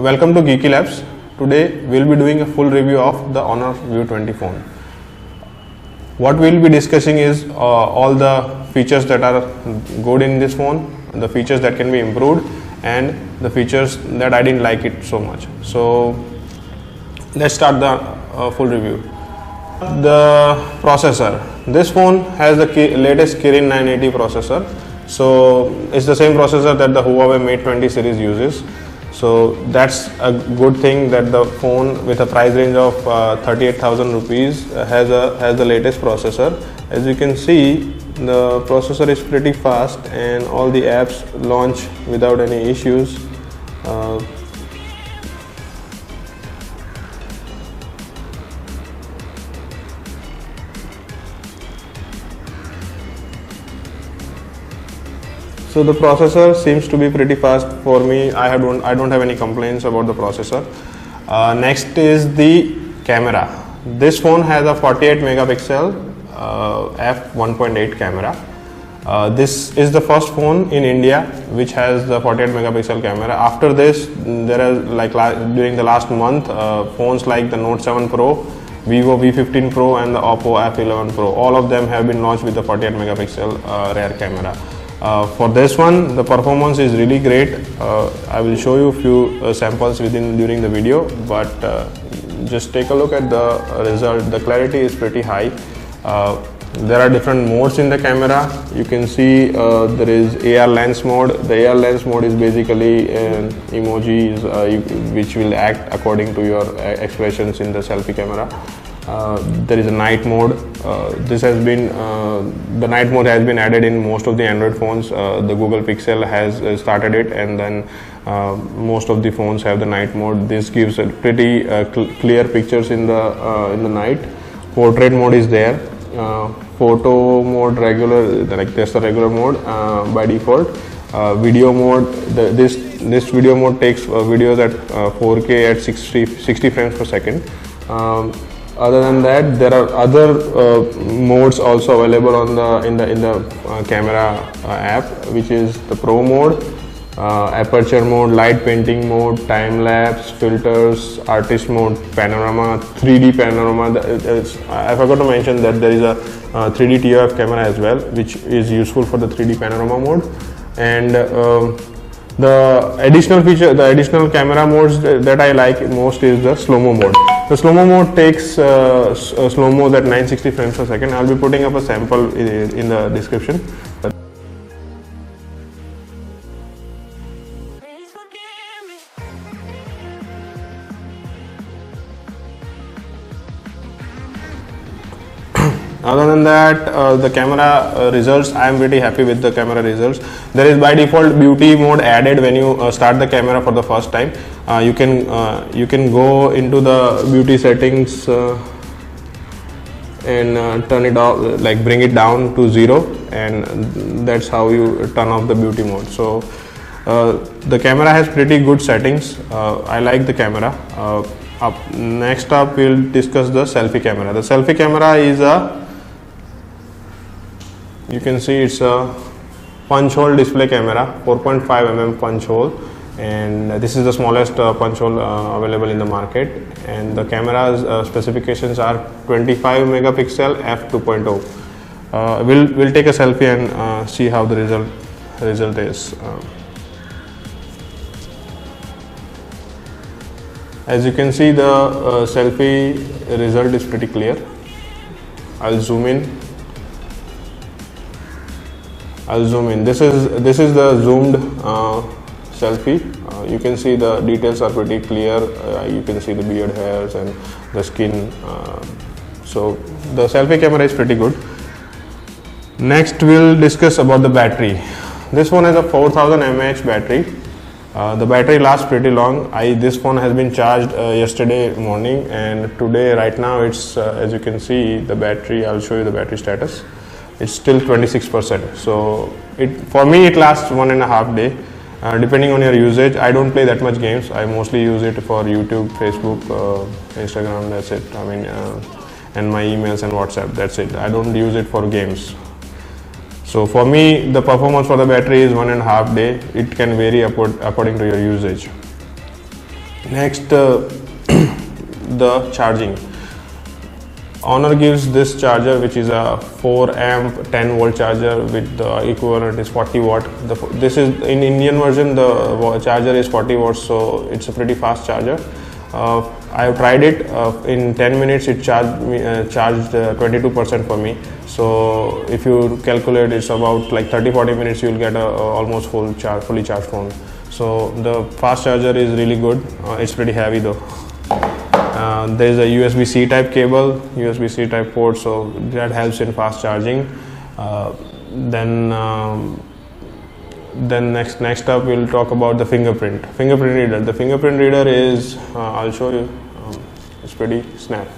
Welcome to Geeky Labs. Today we'll be doing a full review of the Honor View 20 phone. What we'll be discussing is all the features that are good in this phone, the features that can be improved, and the features that I didn't like it so much. So let's start the full review. The processor. This phone has the latest Kirin 980 processor. So it's the same processor that the Huawei Mate 20 series uses. So that's a good thing that the phone with a price range of 38,000 rupees has the latest processor. As you can see, the processor is pretty fast and all the apps launch without any issues. So the processor seems to be pretty fast for me. I don't have any complaints about the processor. Next is the camera. This phone has a 48 megapixel f1.8 camera. This is the first phone in India which has the 48 megapixel camera. After this, there are during the last month phones like the Note 7 Pro, Vivo V15 Pro and the Oppo F11 Pro. All of them have been launched with the 48 megapixel rear camera. For this one, the performance is really great. I will show you a few samples during the video, but just take a look at the result. The clarity is pretty high. There are different modes in the camera. You can see there is AR lens mode. The AR lens mode is basically emojis which will act according to your expressions in the selfie camera. There is a night mode. The night mode has been added in most of the Android phones. The Google Pixel has started it, and then most of the phones have the night mode. This gives a pretty clear pictures in the night. Portrait mode is there. Photo mode regular, that's the regular mode by default. Video mode. This video mode takes videos at 4K at 60 frames per second. Other than that, there are other modes also available on in the camera app, which is the Pro mode, aperture mode, light painting mode, time lapse, filters, artist mode, panorama, 3D panorama. I forgot to mention that there is a 3D TOF camera as well, which is useful for the 3D panorama mode. And the additional camera modes that I like most is the slow-mo mode. The slow-mo mode takes slow-mo at 960 frames per second. I'll be putting up a sample in the description. Other than that, the camera results, I am pretty happy with the camera results. There is by default beauty mode added when you start the camera for the first time. You can go into the beauty settings and turn it off, bring it down to 0, and that's how you turn off the beauty mode. So the camera has pretty good settings. I like the camera. Next up, we'll discuss the selfie camera. The selfie camera is you can see it's a punch hole display camera, 4.5 mm punch hole, and this is the smallest punch hole available in the market. And the camera's specifications are 25 megapixel f2.0. We'll take a selfie and see how the result is. As you can see, the selfie result is pretty clear. I'll zoom in. This is the zoomed selfie. You can see the details are pretty clear. You can see the beard hairs and the skin. So the selfie camera is pretty good. Next, we'll discuss about the battery. This one has a 4000 mAh battery. The battery lasts pretty long. This phone has been charged yesterday morning, and today, right now, it's as you can see the battery. I'll show you the battery status. It's still 26%. So for me it lasts 1.5 days. Depending on your usage. I don't play that much games. I mostly use it for YouTube, Facebook, Instagram. That's it. I mean, and my emails and WhatsApp. That's it. I don't use it for games. So for me, the performance for the battery is 1.5 days. It can vary according to your usage. Next, the charging. Honor gives this charger, which is a 4 amp 10 volt charger with the equivalent is 40 watt. This is in Indian version, the charger is 40 watts, so it's a pretty fast charger. I have tried it. In 10 minutes it charged 22% for me. So if you calculate, it's about like 30-40 minutes you will get a almost fully charged phone. So the fast charger is really good. It's pretty heavy though. There is a USB-C type cable, USB-C type port, so that helps in fast charging. Then next up we'll talk about the fingerprint reader. The fingerprint reader is I'll show you. It's pretty snap.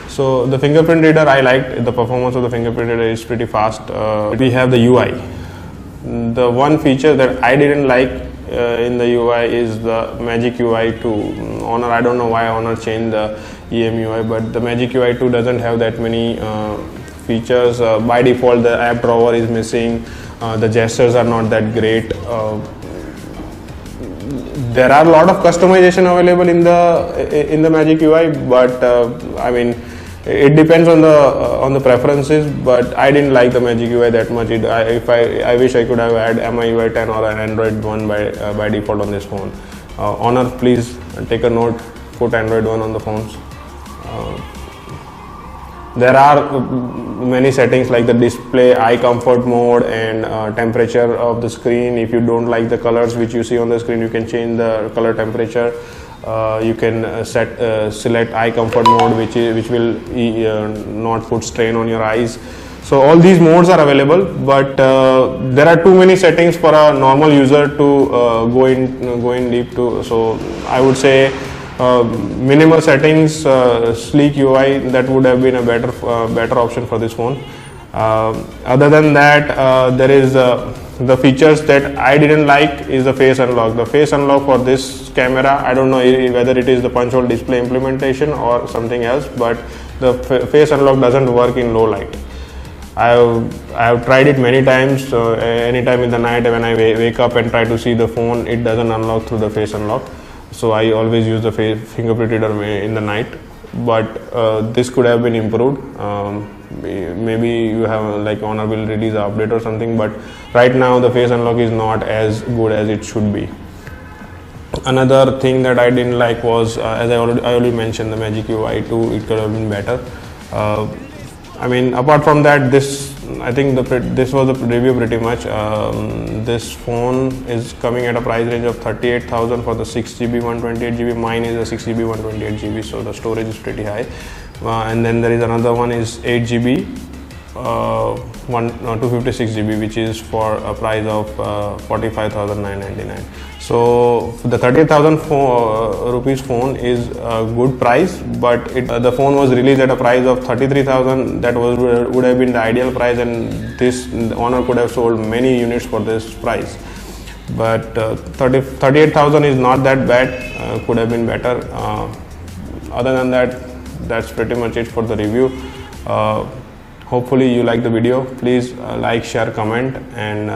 So the fingerprint reader, I liked the performance of the fingerprint reader. Is pretty fast. We have the UI. The one feature that I didn't like in the UI is the Magic UI 2. Honor, I don't know why Honor changed the EMUI, but the Magic UI 2 doesn't have that many features. By default, the app drawer is missing. The gestures are not that great. There are a lot of customization available in the Magic UI, but I mean, it depends on the preferences. But I didn't like the Magic UI that much. I wish I could have had MIUI 10 or an Android 1 by default on this phone. Honor, please take a note. Put Android 1 on the phones. There are many settings like the display, eye comfort mode, and temperature of the screen. If you don't like the colors which you see on the screen, you can change the color temperature. You can select eye comfort mode, which will not put strain on your eyes. So all these modes are available, but there are too many settings for a normal user to go in deep to. So I would say minimal settings, sleek UI, that would have been a better option for this phone. Other than that, there is the features that I didn't like is the face unlock. The face unlock for this camera, I don't know whether it is the punch hole display implementation or something else, but the face unlock doesn't work in low light. I have tried it many times. Anytime in the night when I wake up and try to see the phone, it doesn't unlock through the face unlock. So I always use the fingerprint reader in the night, but this could have been improved. Maybe you have like Honor will release an update or something, but right now the face unlock is not as good as it should be. Another thing that I didn't like was, as I already mentioned, the Magic UI 2, it could have been better. I mean, apart from that, I think this was the review pretty much. This phone is coming at a price range of 38,000 for the 6GB 128GB. Mine is a 6GB 128GB, so the storage is pretty high. And then there is another one is 8GB 256GB, which is for a price of 45,999. So the 38,000 rupees phone is a good price, but the phone was released at a price of 33,000. That would have been the ideal price, and this Honor could have sold many units for this price. But 38,000 is not that bad. Could have been better. Other than that, that's pretty much it for the review. Hopefully you like the video. Please like, share, comment, and